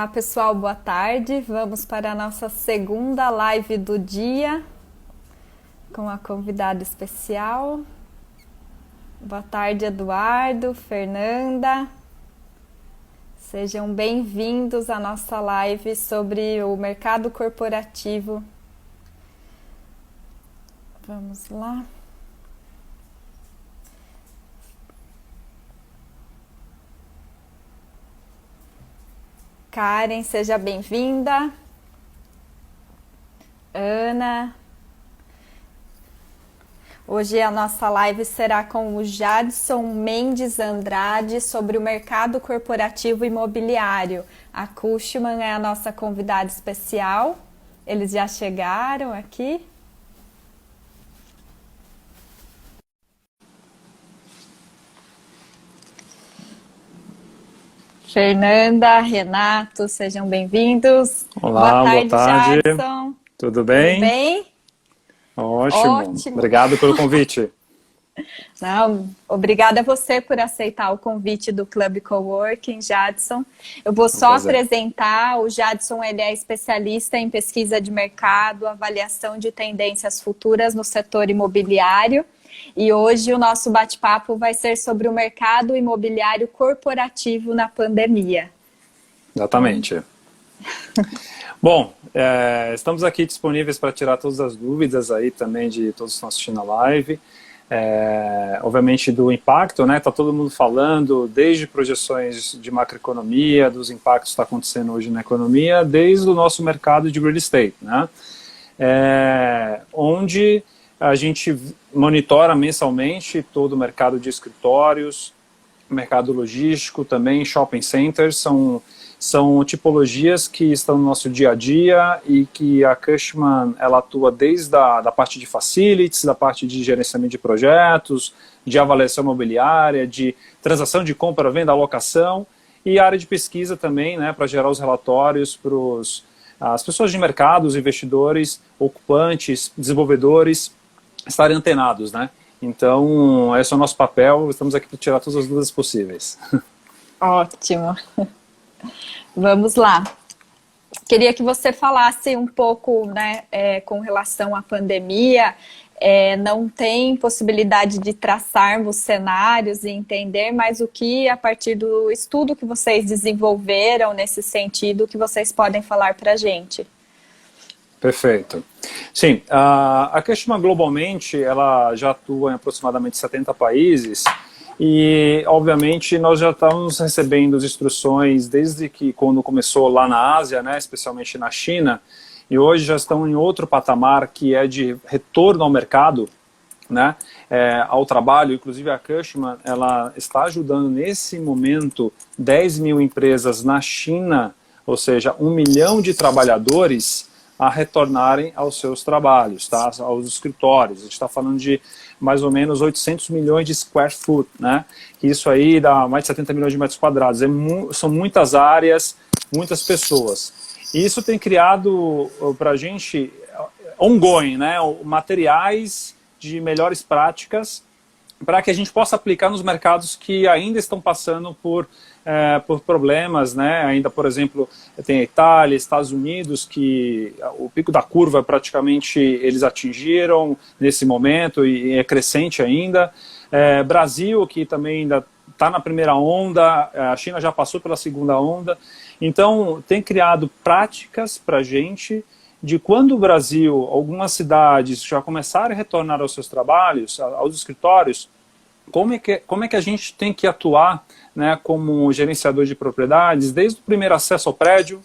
Olá pessoal, boa tarde. Vamos para a nossa segunda live do dia com a convidada especial. Boa tarde, Eduardo, Fernanda. Sejam bem-vindos à nossa live sobre o mercado corporativo. Vamos lá. Karen, seja bem-vinda. Ana. Hoje a nossa live será com o Jadson Mendes Andrade sobre o mercado corporativo imobiliário. A Cushman é a nossa convidada especial. Eles já chegaram aqui. Fernanda, Renato, sejam bem-vindos. Olá, boa tarde. Jadson. Tudo bem? Tudo bem? Ótimo. Obrigado pelo convite. Não, obrigada a você por aceitar o convite do Club Coworking, Jadson. Eu vou só apresentar. O Jadson, ele é especialista em pesquisa de mercado, avaliação de tendências futuras no setor imobiliário. E hoje o nosso bate-papo vai ser sobre o mercado imobiliário corporativo na pandemia. Exatamente. Bom, estamos aqui disponíveis para tirar todas as dúvidas aí também de todos que estão assistindo a live. Obviamente do impacto, né? Está todo mundo falando desde projeções de macroeconomia, dos impactos que está acontecendo hoje na economia, desde o nosso mercado de real estate, né? Onde a gente monitora mensalmente todo o mercado de escritórios, mercado logístico também, shopping centers, são tipologias que estão no nosso dia a dia e que a Cushman ela atua desde da parte de facilities, da parte de gerenciamento de projetos, de avaliação imobiliária, de transação de compra, venda, alocação e a área de pesquisa também, né, para gerar os relatórios para as pessoas de mercado, os investidores, ocupantes, desenvolvedores, estarem antenados, né? Então, esse é o nosso papel, estamos aqui para tirar todas as dúvidas possíveis. Ótimo. Vamos lá. Queria que você falasse um pouco, né, com relação à pandemia. Não tem possibilidade de traçarmos cenários e entender, mas o que, a partir do estudo que vocês desenvolveram nesse sentido, que vocês podem falar para a gente? Perfeito. Sim, a Cushman globalmente, ela já atua em aproximadamente 70 países e, obviamente, nós já estamos recebendo as instruções desde que quando começou lá na Ásia, né, especialmente na China, e hoje já estão em outro patamar que é de retorno ao mercado, né, ao trabalho. Inclusive a Cushman, ela está ajudando nesse momento 10 mil empresas na China, ou seja, 1 milhão de trabalhadores a retornarem aos seus trabalhos, tá? Aos escritórios. A gente está falando de mais ou menos 800 milhões de square foot, né? Isso aí dá mais de 70 milhões de metros quadrados. São muitas áreas, muitas pessoas. E isso tem criado para a gente ongoing, né? Materiais de melhores práticas para que a gente possa aplicar nos mercados que ainda estão passando por problemas, né? Ainda, por exemplo, tem a Itália, Estados Unidos, que o pico da curva praticamente eles atingiram nesse momento e é crescente ainda. Brasil, que também ainda está na primeira onda, a China já passou pela segunda onda. Então, tem criado práticas para a gente de quando o Brasil, algumas cidades já começarem a retornar aos seus trabalhos, aos escritórios, como é que a gente tem que atuar, né, como gerenciador de propriedades, desde o primeiro acesso ao prédio,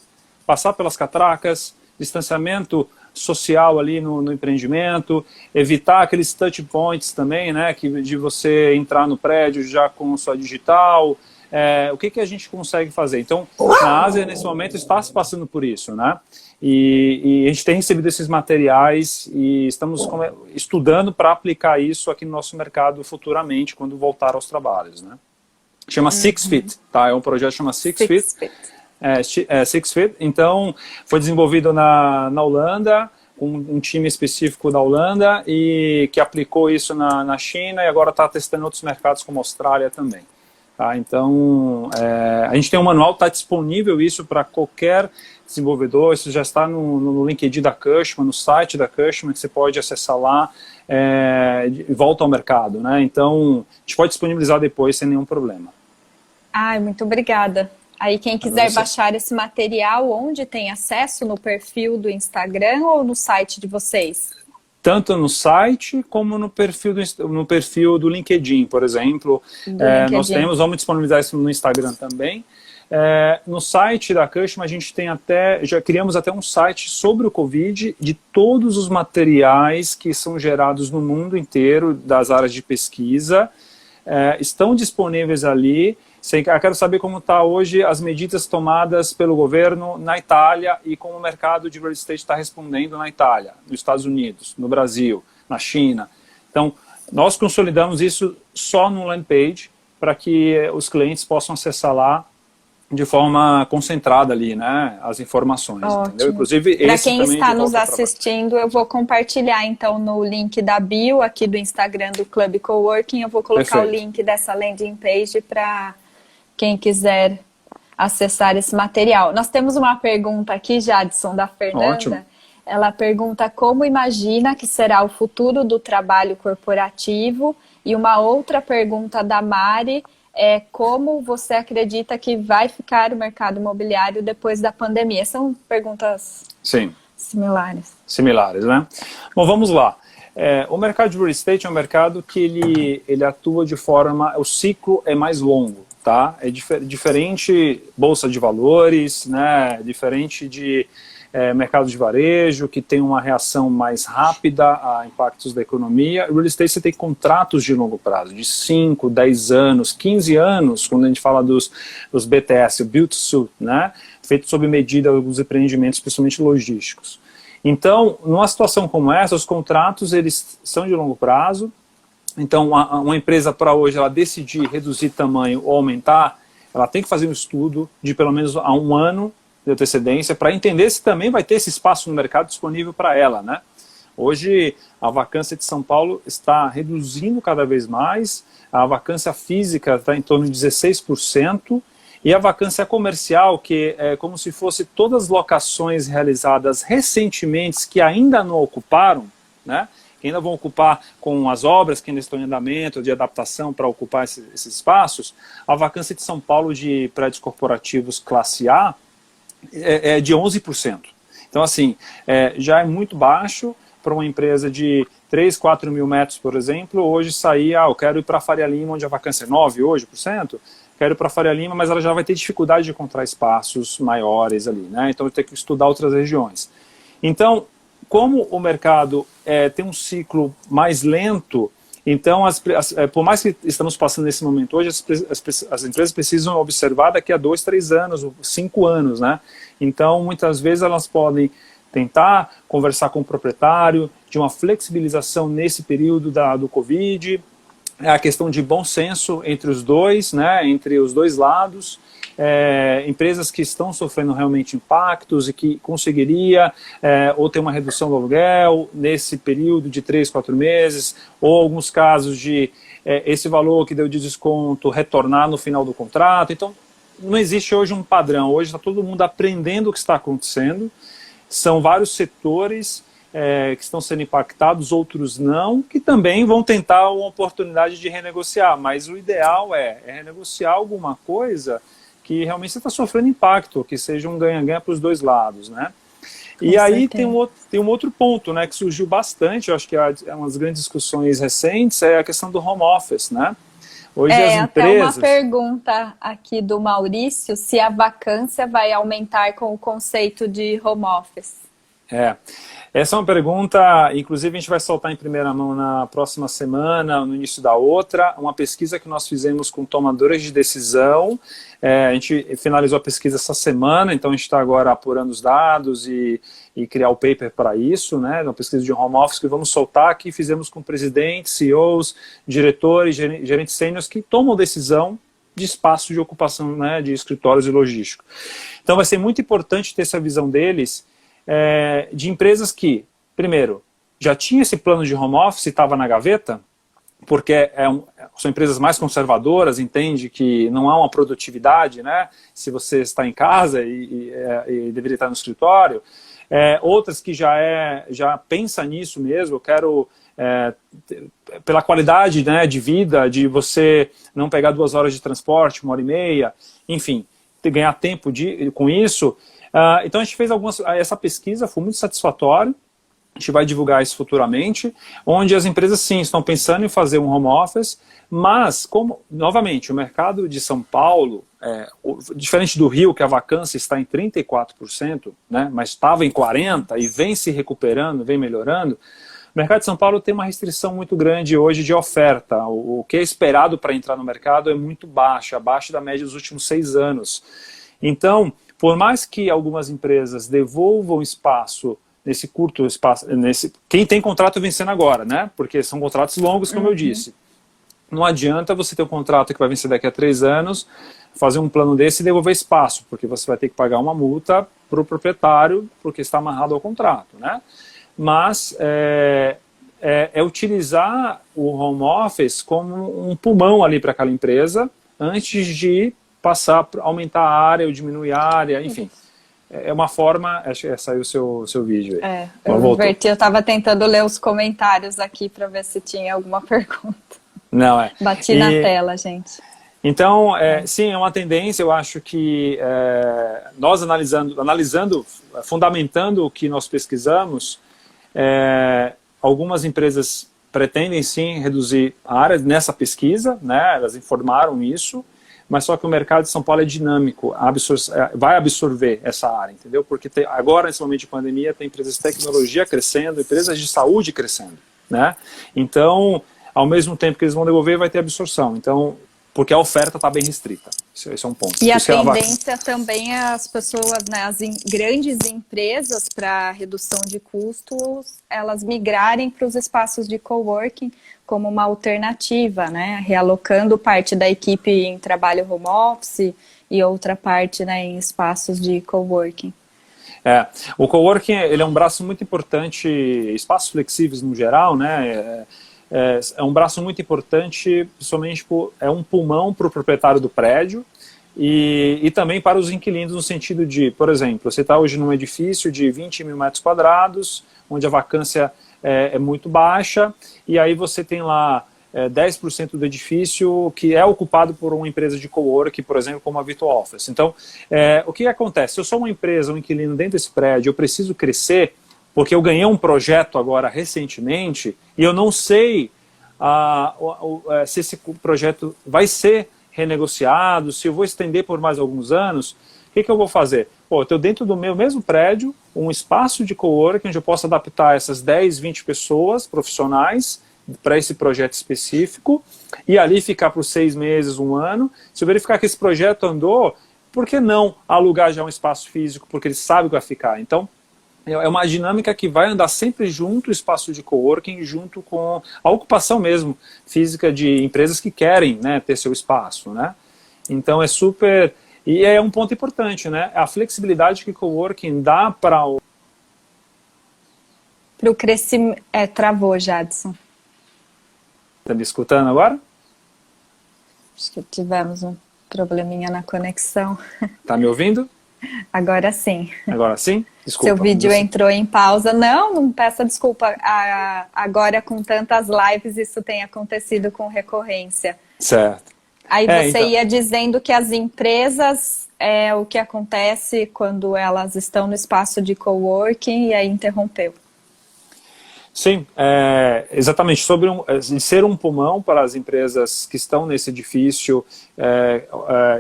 passar pelas catracas, distanciamento social ali no empreendimento, evitar aqueles touch points também, né, de você entrar no prédio já com sua digital. O que a gente consegue fazer? Então, na Ásia, nesse momento, está se passando por isso, né? E a gente tem recebido esses materiais e estamos estudando para aplicar isso aqui no nosso mercado futuramente, quando voltar aos trabalhos, né? Chama Six Feet, tá? É um projeto que chama Six Feet. Six Feet. Então, foi desenvolvido na Holanda, um time específico da Holanda, e que aplicou isso na China e agora está testando em outros mercados como a Austrália também. Tá? Então, a gente tem um manual, está disponível isso para qualquer desenvolvedor, isso já está no LinkedIn da Cushman, no site da Cushman, que você pode acessar lá e volta ao mercado, né? Então, a gente pode disponibilizar depois sem nenhum problema. Ai, muito obrigada. Aí quem quiser baixar esse material, onde tem acesso? No perfil do Instagram ou no site de vocês? Tanto no site como no perfil do LinkedIn, por exemplo. Nós vamos disponibilizar isso no Instagram também. No site da Cushman a gente tem já criamos até um site sobre o Covid, de todos os materiais que são gerados no mundo inteiro, das áreas de pesquisa, estão disponíveis ali. Eu quero saber como está hoje as medidas tomadas pelo governo na Itália e como o mercado de real estate está respondendo na Itália, nos Estados Unidos, no Brasil, na China. Então, nós consolidamos isso só no landing page para que os clientes possam acessar lá de forma concentrada ali, né, as informações. Entendeu? Inclusive, para quem está nos assistindo, eu vou compartilhar então no link da bio aqui do Instagram do Club Coworking, eu vou colocar o link dessa landing page para quem quiser acessar esse material. Nós temos uma pergunta aqui, Jadson, da Fernanda. Ótimo. Ela pergunta como imagina que será o futuro do trabalho corporativo, e uma outra pergunta da Mari é como você acredita que vai ficar o mercado imobiliário depois da pandemia? São perguntas similares. Similares, né? Bom, vamos lá. O mercado de real estate é um mercado que ele atua de forma... O ciclo é mais longo, tá? É diferente bolsa de valores, né? Diferente de mercado de varejo, que tem uma reação mais rápida a impactos da economia. Real estate você tem contratos de longo prazo, de 5, 10 anos, 15 anos, quando a gente fala dos BTS, o Build to Suit, né? Feito sob medida alguns empreendimentos, principalmente logísticos. Então, numa situação como essa, os contratos eles são de longo prazo. Então, uma empresa para hoje, ela decidir reduzir tamanho ou aumentar, ela tem que fazer um estudo de pelo menos há 1 ano de antecedência para entender se também vai ter esse espaço no mercado disponível para ela, né? Hoje, a vacância de São Paulo está reduzindo cada vez mais, a vacância física está em torno de 16%, e a vacância comercial, que é como se fosse todas as locações realizadas recentemente que ainda não ocuparam, né? Que ainda vão ocupar com as obras que ainda estão em andamento, de adaptação para ocupar esses espaços, a vacância de São Paulo de prédios corporativos classe A é de 11%. Então, assim, já é muito baixo para uma empresa de 3, 4 mil metros, por exemplo, hoje sair, eu quero ir para a Faria Lima, onde a vacância é 9% hoje, quero ir para a Faria Lima, mas ela já vai ter dificuldade de encontrar espaços maiores ali, né? Então, eu tenho que estudar outras regiões. Então, como o mercado tem um ciclo mais lento, então, por mais que estamos passando nesse momento hoje, as empresas precisam observar daqui a 2, 3 anos, 5 anos, né? Então, muitas vezes elas podem tentar conversar com o proprietário de uma flexibilização nesse período do Covid, a questão de bom senso entre os dois, né? Entre os dois lados. Empresas que estão sofrendo realmente impactos e que conseguiria ou ter uma redução do aluguel nesse período de 3, 4 meses, ou alguns casos de esse valor que deu de desconto retornar no final do contrato. Então, não existe hoje um padrão. Hoje está todo mundo aprendendo o que está acontecendo. São vários setores que estão sendo impactados, outros não, que também vão tentar uma oportunidade de renegociar. Mas o ideal é renegociar alguma coisa que realmente você está sofrendo impacto, que seja um ganha-ganha para os dois lados, né? E aí tem um outro ponto, né, que surgiu bastante, eu acho que é umas grandes discussões recentes, é a questão do home office, né? Hoje as empresas... Até uma pergunta aqui do Maurício, se a vacância vai aumentar com o conceito de home office. Essa é uma pergunta, inclusive a gente vai soltar em primeira mão na próxima semana, no início da outra, uma pesquisa que nós fizemos com tomadores de decisão. A gente finalizou a pesquisa essa semana, então a gente está agora apurando os dados e criar o paper para isso, né? Uma pesquisa de home office que vamos soltar aqui, fizemos com presidentes, CEOs, diretores, gerentes sêniores que tomam decisão de espaço de ocupação, né, de escritórios e logístico. Então vai ser muito importante ter essa visão deles, de empresas que, primeiro, já tinha esse plano de home office, estava na gaveta, porque são empresas mais conservadoras, entende que não há uma produtividade, né, se você está em casa e deveria estar no escritório. Outras que já pensa nisso mesmo, eu quero, pela qualidade, né, de vida, de você não pegar 2 horas de transporte, 1h30, enfim, ganhar tempo com isso. Então a gente fez essa pesquisa, foi muito satisfatório. A gente vai divulgar isso futuramente, onde as empresas sim estão pensando em fazer um home office, mas como, novamente, o mercado de São Paulo, diferente do Rio, que a vacância está em 34%, né, mas estava em 40% e vem se recuperando, vem melhorando, o mercado de São Paulo tem uma restrição muito grande hoje de oferta. O que é esperado para entrar no mercado é muito baixo, abaixo da média dos últimos 6 anos. Então, por mais que algumas empresas devolvam espaço nesse curto espaço, quem tem contrato vencendo agora, né? Porque são contratos longos, como eu disse. Não adianta você ter um contrato que vai vencer daqui a 3 anos, fazer um plano desse e devolver espaço, porque você vai ter que pagar uma multa para o proprietário, porque está amarrado ao contrato, né? Mas utilizar o home office como um pulmão ali para aquela empresa, antes de aumentar a área ou diminuir a área, enfim. É uma forma. Acho que saiu o seu vídeo aí. Eu estava tentando ler os comentários aqui para ver se tinha alguma pergunta. Não, Bati na tela, gente. Então, sim, é uma tendência. Eu acho que nós analisando, fundamentando o que nós pesquisamos, algumas empresas pretendem sim reduzir a área nessa pesquisa, né? Elas informaram isso. Mas só que o mercado de São Paulo é dinâmico, vai absorver essa área, entendeu? Porque agora, nesse momento de pandemia, tem empresas de tecnologia crescendo, empresas de saúde crescendo, né? Então, ao mesmo tempo que eles vão devolver, vai ter absorção. Então, porque a oferta está bem restrita. Esse é um ponto. E a tendência também é as pessoas, né, as grandes empresas, para redução de custos, elas migrarem para os espaços de coworking como uma alternativa, né, realocando parte da equipe em trabalho home office e outra parte, né, em espaços de coworking. O coworking, ele é um braço muito importante, espaços flexíveis no geral, né, é um braço muito importante, principalmente é um pulmão para o proprietário do prédio e também para os inquilinos, no sentido de, por exemplo, você está hoje num edifício de 20 mil metros quadrados, onde a vacância é muito baixa, e aí você tem lá 10% do edifício que é ocupado por uma empresa de coworking, por exemplo, como a Virtual Office. Então, o que acontece? Se eu sou uma empresa, um inquilino dentro desse prédio, eu preciso crescer, porque eu ganhei um projeto agora recentemente e eu não sei se esse projeto vai ser renegociado, se eu vou estender por mais alguns anos. O que eu vou fazer? Eu tenho dentro do meu mesmo prédio um espaço de coworking onde eu posso adaptar essas 10, 20 pessoas profissionais para esse projeto específico e ali ficar por 6 meses, 1 ano. Se eu verificar que esse projeto andou, por que não alugar já um espaço físico? Porque ele sabe que vai ficar. Então, é uma dinâmica que vai andar sempre junto o espaço de coworking, junto com a ocupação mesmo física de empresas que querem, né, ter seu espaço, né? Então é super... E é um ponto importante, né? A flexibilidade que o coworking dá para o crescimento... Travou, Jadson. Está me escutando agora? Acho que tivemos um probleminha na conexão. Está me ouvindo? Agora sim. Agora sim? Desculpa. Seu vídeo entrou em pausa. Não peça desculpa. Agora, com tantas lives, isso tem acontecido com recorrência. Certo. Aí você ia dizendo que as empresas, o que acontece quando elas estão no espaço de coworking, e aí interrompeu. Sim, exatamente, sobre ser um pulmão para as empresas que estão nesse edifício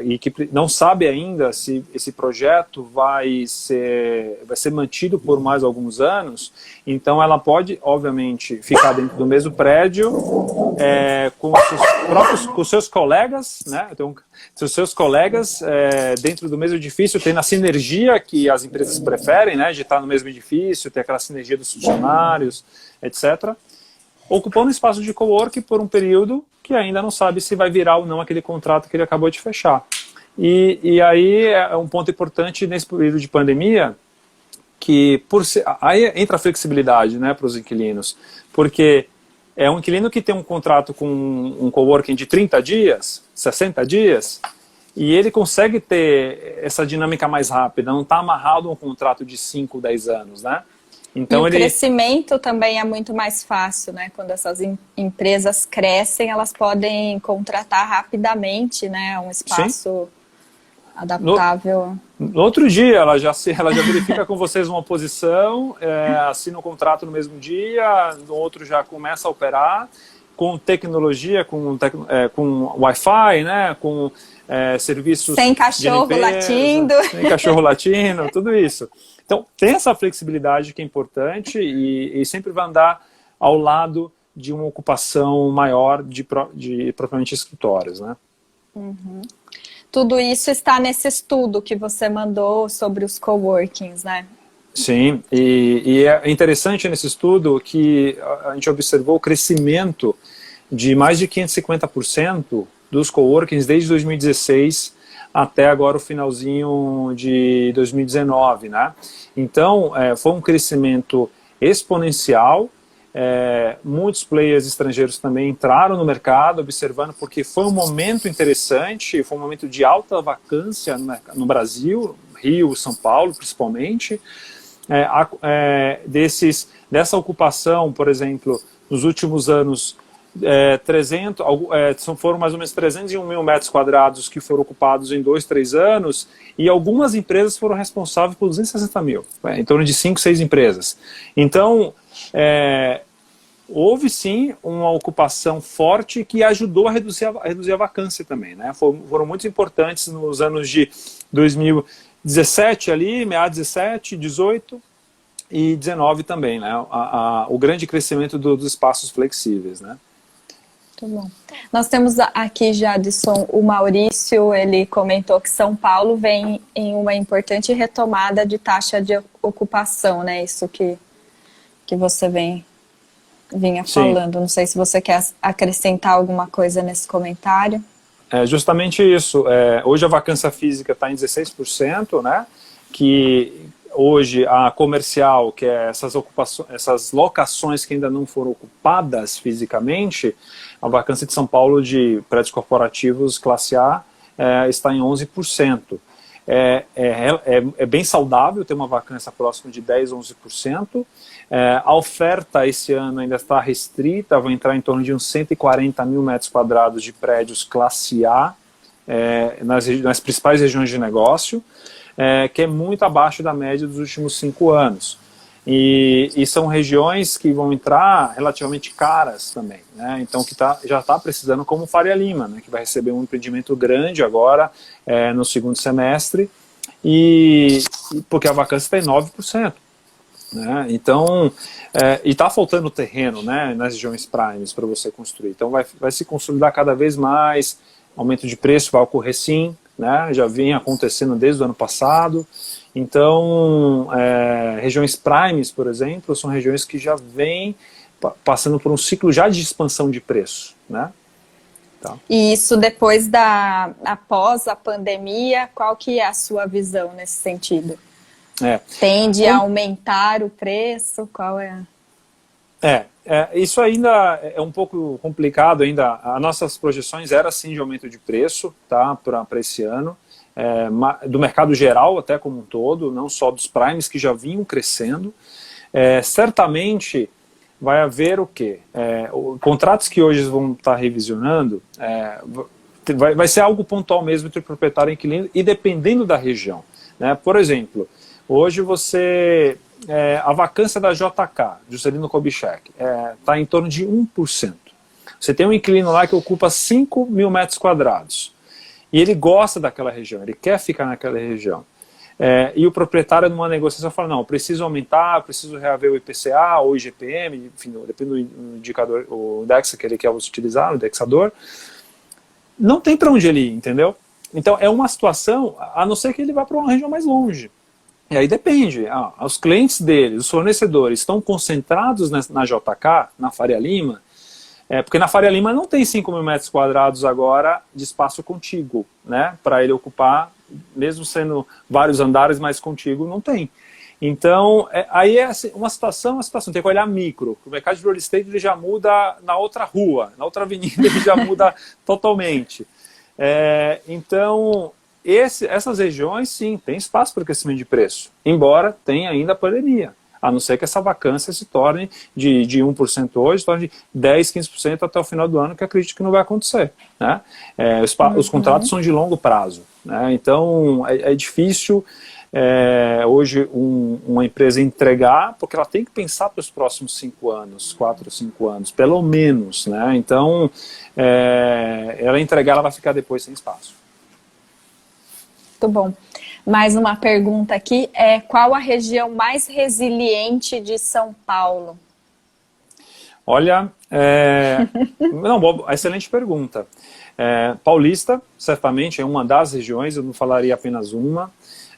e que não sabe ainda se esse projeto vai ser mantido por mais alguns anos. Então ela pode, obviamente, ficar dentro do mesmo prédio com os seus colegas, né? Então, os seus colegas dentro do mesmo edifício, tendo a sinergia que as empresas preferem, né? De estar no mesmo edifício, ter aquela sinergia dos funcionários, etc. Ocupando espaço de coworking por um período que ainda não sabe se vai virar ou não aquele contrato que ele acabou de fechar. E aí é um ponto importante nesse período de pandemia, que aí entra a flexibilidade, né, para os inquilinos, porque é um inquilino que tem um contrato com um coworking de 30 dias, 60 dias, e ele consegue ter essa dinâmica mais rápida, não está amarrado a um contrato de 5, 10 anos, né? Então, e o crescimento também é muito mais fácil, né? Quando essas empresas crescem, elas podem contratar rapidamente, né? Um espaço adaptável. No outro dia, ela já verifica com vocês uma posição, assina o contrato no mesmo dia, no outro já começa a operar, com tecnologia, com Wi-Fi, né? Com serviços sem cachorro de limpeza, latindo. sem cachorro latindo, tudo isso. Então, tem essa flexibilidade que é importante e sempre vai andar ao lado de uma ocupação maior de propriamente escritórios, né? Uhum. Tudo isso está nesse estudo que você mandou sobre os coworkings, né? Sim, e é interessante nesse estudo que a gente observou o crescimento de mais de 550% dos coworkings desde 2016 até agora o finalzinho de 2019, né? Então, foi um crescimento exponencial, muitos players estrangeiros também entraram no mercado, observando, porque foi um momento interessante, foi um momento de alta vacância no Brasil, Rio, São Paulo, principalmente, dessa ocupação, por exemplo, nos últimos anos, foram mais ou menos 301 mil metros quadrados que foram ocupados em 2, 3 anos, e algumas empresas foram responsáveis por 260 mil, em torno de 5, 6 empresas. Então, houve sim uma ocupação forte que ajudou a reduzir a vacância também, né? Foram muito importantes nos anos de 2017 ali, meados 17, 18 e 19 também, né? O grande crescimento dos espaços flexíveis, né? Muito bom. Nós temos aqui, Jadson, o Maurício, ele comentou que São Paulo vem em uma importante retomada de taxa de ocupação, né? Isso que você vinha falando. Sim. Não sei se você quer acrescentar alguma coisa nesse comentário. É justamente isso. Hoje a vacância física está em 16%, né? Que hoje a comercial, que é essas locações que ainda não foram ocupadas fisicamente, a vacância de São Paulo de prédios corporativos classe A está em 11%. É bem saudável ter uma vacância próxima de 10, 11%. A oferta esse ano ainda está restrita, vai entrar em torno de uns 140 mil metros quadrados de prédios classe A nas principais regiões de negócio, que é muito abaixo da média dos últimos 5 anos. E são regiões que vão entrar relativamente caras também, né? Então que já está precisando, como Faria Lima, né? Que vai receber um empreendimento grande agora no segundo semestre, porque a vacância está em 9%. Né? Então, e está faltando terreno, né, nas regiões primes para você construir. Então vai se consolidar cada vez mais, aumento de preço vai ocorrer sim, né? Já vem acontecendo desde o ano passado. Então, regiões primes, por exemplo, são regiões que já vêm passando por um ciclo já de expansão de preço, né? Tá. E isso depois após a pandemia, qual que é a sua visão nesse sentido? Tende a aumentar o preço? Qual é? Isso ainda é um pouco complicado ainda. As nossas projeções eram sim de aumento de preço, tá, para esse ano. Do mercado geral até como um todo, não só dos primes que já vinham crescendo. Certamente vai haver o quê? Contratos que hoje vão estar revisionando, vai ser algo pontual mesmo entre proprietário e inquilino e dependendo da região, né? Por exemplo, hoje a vacância da JK, Juscelino Kubitschek, está em torno de 1%. Você tem um inquilino lá que ocupa 5 mil metros quadrados. E ele gosta daquela região, ele quer ficar naquela região. E o proprietário, numa negociação, fala, não, preciso aumentar, preciso reaver o IPCA ou o IGPM, enfim, depende do indicador, o index que ele quer utilizar, o indexador. Não tem para onde ele ir, entendeu? Então, é uma situação, a não ser que ele vá para uma região mais longe. E aí depende, os clientes dele, os fornecedores, estão concentrados na JK, na Faria Lima, porque na Faria Lima não tem 5 mil metros quadrados agora de espaço contíguo, né, para ele ocupar, mesmo sendo vários andares mais contíguo, não tem. Então, aí é assim, uma situação, tem que olhar micro. O mercado de real estate ele já muda na outra rua, na outra avenida ele já muda totalmente. Então, essas regiões, sim, tem espaço para crescimento de preço, embora tenha ainda a pandemia. A não ser que essa vacância se torne de 1% hoje, se torne de 10%, 15% até o final do ano, que eu acredito que não vai acontecer. Né? Os contratos são de longo prazo. Né? Então, é difícil hoje uma empresa entregar, porque ela tem que pensar para os próximos 5 anos, 4 ou 5 anos, pelo menos. Né? Então, ela entregar, ela vai ficar depois sem espaço. Muito bom. Mais uma pergunta aqui, qual a região mais resiliente de São Paulo? Olha, excelente pergunta. Paulista, certamente, é uma das regiões, eu não falaria apenas uma.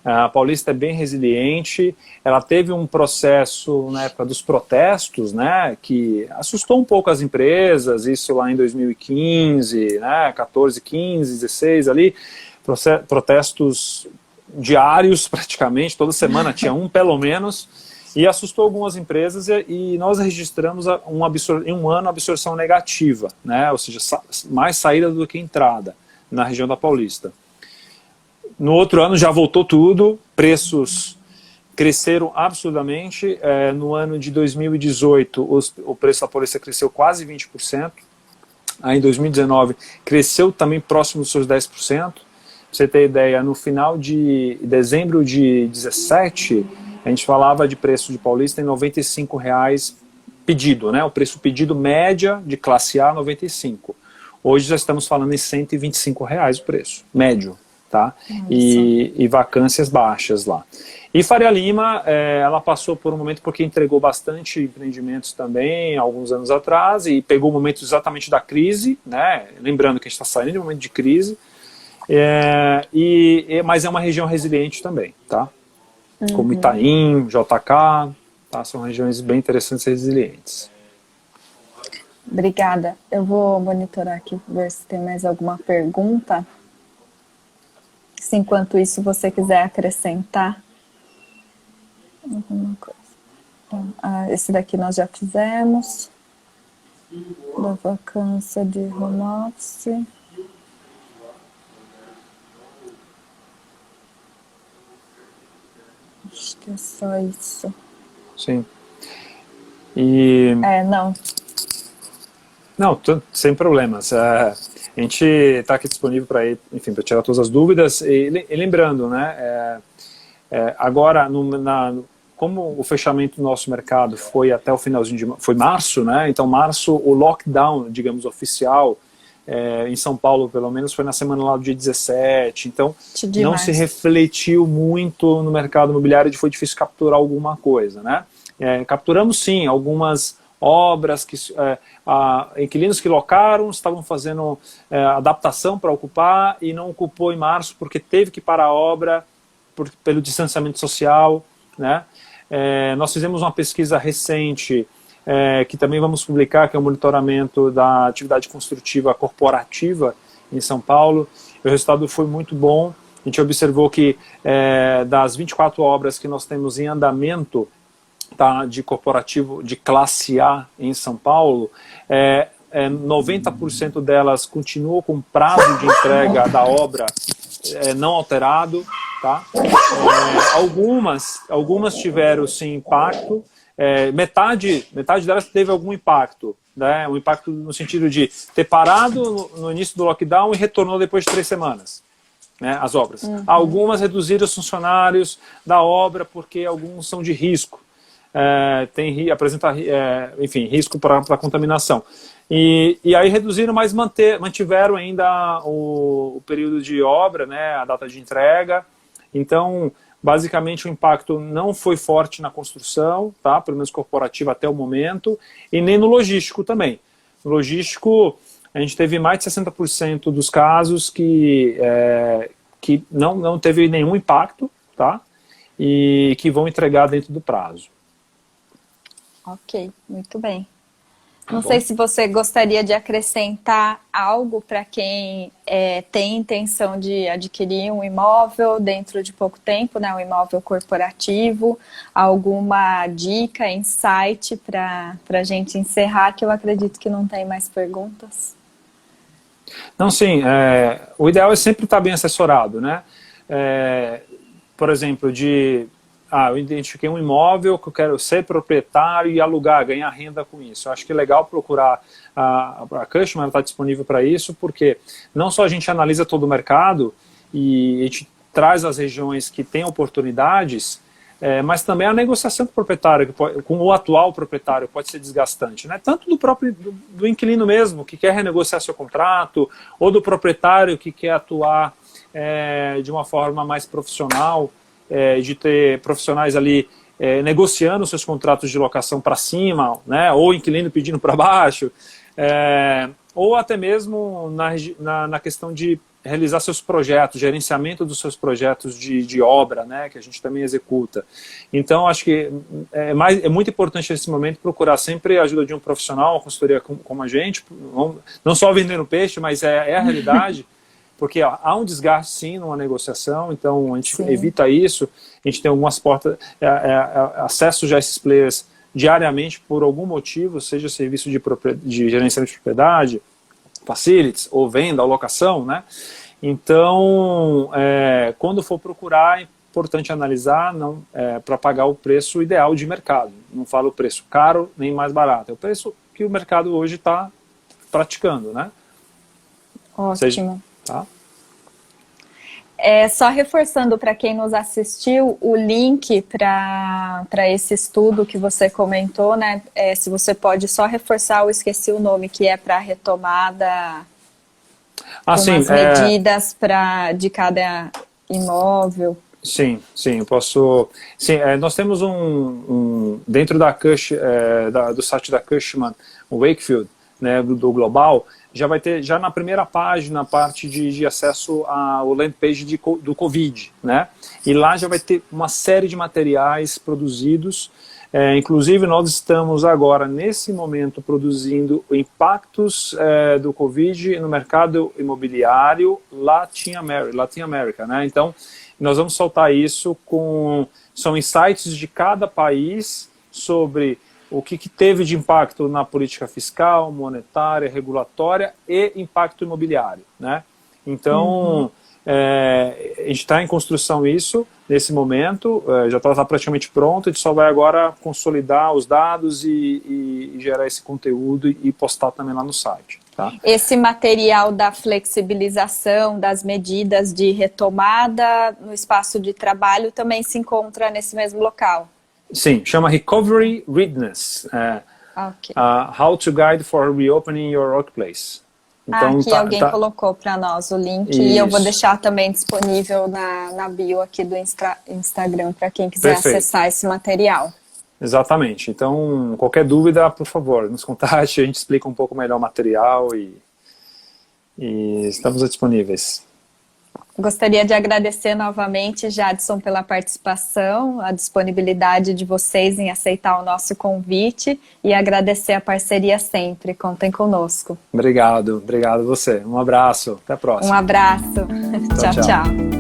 A Paulista é bem resiliente, ela teve um processo na época dos protestos, né, que assustou um pouco as empresas, isso lá em 2015, né, 14, 15, 16 ali, protestos diários praticamente, toda semana tinha um pelo menos, e assustou algumas empresas e nós registramos em um ano absorção negativa, né? Ou seja, mais saída do que entrada na região da Paulista. No outro ano já voltou tudo, preços cresceram absurdamente, no ano de 2018 o preço da Paulista cresceu quase 20%, aí em 2019 cresceu também próximo dos seus 10%. Pra você ter ideia, no final de dezembro de 17, a gente falava de preço de Paulista em R$95 pedido, né? O preço pedido média de classe A, 95. Hoje já estamos falando em R$125 o preço, médio, tá? E vacâncias baixas lá. E Faria Lima, ela passou por um momento porque entregou bastante empreendimentos também, alguns anos atrás, e pegou o momento exatamente da crise, né? Lembrando que a gente está saindo de um momento de crise, mas é uma região resiliente também, tá? Como Itaim, JK, tá? São regiões bem interessantes e resilientes. Obrigada. Eu vou monitorar aqui, ver se tem mais alguma pergunta. Se enquanto isso você quiser acrescentar alguma coisa. Então, esse daqui nós já fizemos. Da vacância de home office. Acho que é só isso. Sim. Não. Não, sem problemas. A gente está aqui disponível para tirar todas as dúvidas. E lembrando, né, agora, como o fechamento do nosso mercado foi até o finalzinho foi março, né? Então, março, o lockdown, digamos, oficial, em São Paulo, pelo menos, foi na semana lá do dia 17. Então, não se refletiu muito no mercado imobiliário, foi difícil capturar alguma coisa, né? Capturamos, sim, algumas obras, inquilinos que locaram, estavam fazendo adaptação para ocupar e não ocupou em março porque teve que parar a obra pelo distanciamento social, né? Nós fizemos uma pesquisa recente que também vamos publicar, que é o monitoramento da atividade construtiva corporativa em São Paulo. O resultado foi muito bom. A gente observou que das 24 obras que nós temos em andamento, tá, de corporativo de classe A em São Paulo, 90% delas continuam com prazo de entrega da obra não alterado, tá? Algumas tiveram sim impacto, metade delas teve algum impacto, né? Um impacto no sentido de ter parado no início do lockdown e retornou depois de 3 semanas. Né, as obras. Algumas reduziram os funcionários da obra porque alguns são de risco. Apresenta risco para contaminação. E aí reduziram, mas mantiveram ainda o período de obra, né, a data de entrega. Então, basicamente, o impacto não foi forte na construção, tá, pelo menos corporativa até o momento, e nem no logístico também. No logístico, a gente teve mais de 60% dos casos que não teve nenhum impacto, tá, e que vão entregar dentro do prazo. Ok, muito bem. Não sei se você gostaria de acrescentar algo para quem tem intenção de adquirir um imóvel dentro de pouco tempo, né, um imóvel corporativo, alguma dica, insight para a gente encerrar, que eu acredito que não tem mais perguntas. Não, sim, o ideal é sempre estar bem assessorado, né? Por exemplo, eu identifiquei um imóvel que eu quero ser proprietário e alugar, ganhar renda com isso. Eu acho que é legal procurar a Cushman, ela está disponível para isso, porque não só a gente analisa todo o mercado e a gente traz as regiões que têm oportunidades, mas também a negociação com o proprietário, com o atual proprietário, pode ser desgastante, né? Tanto do próprio do inquilino mesmo, que quer renegociar seu contrato, ou do proprietário que quer atuar de uma forma mais profissional, de ter profissionais ali negociando seus contratos de locação para cima, né, ou inquilino pedindo para baixo, ou até mesmo na questão de realizar seus projetos, gerenciamento dos seus projetos de obra, né, que a gente também executa. Então, acho que é muito importante nesse momento procurar sempre a ajuda de um profissional, uma consultoria como a gente, não só vendendo peixe, mas é a realidade. Porque há um desgaste, sim, numa negociação, então a gente evita isso, a gente tem algumas portas, acesso já a esses players diariamente por algum motivo, seja serviço de gerenciamento de propriedade, facilities, ou venda, ou locação, né? Então, quando for procurar, é importante analisar para pagar o preço ideal de mercado. Não falo o preço caro nem mais barato, é o preço que o mercado hoje está praticando, né? Ótimo. Tá? Só reforçando para quem nos assistiu, o link para esse estudo que você comentou, né? Se você pode só reforçar, eu esqueci o nome, que é para retomada com as medidas de cada imóvel. Sim, eu posso. Sim, nós temos dentro da do site da Cushman, o Wakefield, né, do Global, já vai ter, já na primeira página, a parte de acesso ao landing page do Covid, né? E lá já vai ter uma série de materiais produzidos, inclusive nós estamos agora, nesse momento, produzindo impactos do Covid no mercado imobiliário Latin America, né? Então, nós vamos soltar isso são insights de cada país sobre o que teve de impacto na política fiscal, monetária, regulatória e impacto imobiliário, né? Então, a gente está em construção isso, nesse momento, já está praticamente pronto, a gente só vai agora consolidar os dados e gerar esse conteúdo e postar também lá no site. Tá? Esse material da flexibilização, das medidas de retomada no espaço de trabalho também se encontra nesse mesmo local? Sim, chama Recovery Readiness. Okay. How to Guide for Reopening Your Workplace. Então, aqui alguém colocou para nós o link. Isso. E eu vou deixar também disponível na bio aqui do Instagram para quem quiser acessar esse material. Exatamente. Então, qualquer dúvida, por favor, nos contate, a gente explica um pouco melhor o material e estamos disponíveis. Gostaria de agradecer novamente, Jadson, pela participação, a disponibilidade de vocês em aceitar o nosso convite e agradecer a parceria sempre. Contem conosco. Obrigado a você. Um abraço. Até a próxima. Um abraço. Tchau, tchau.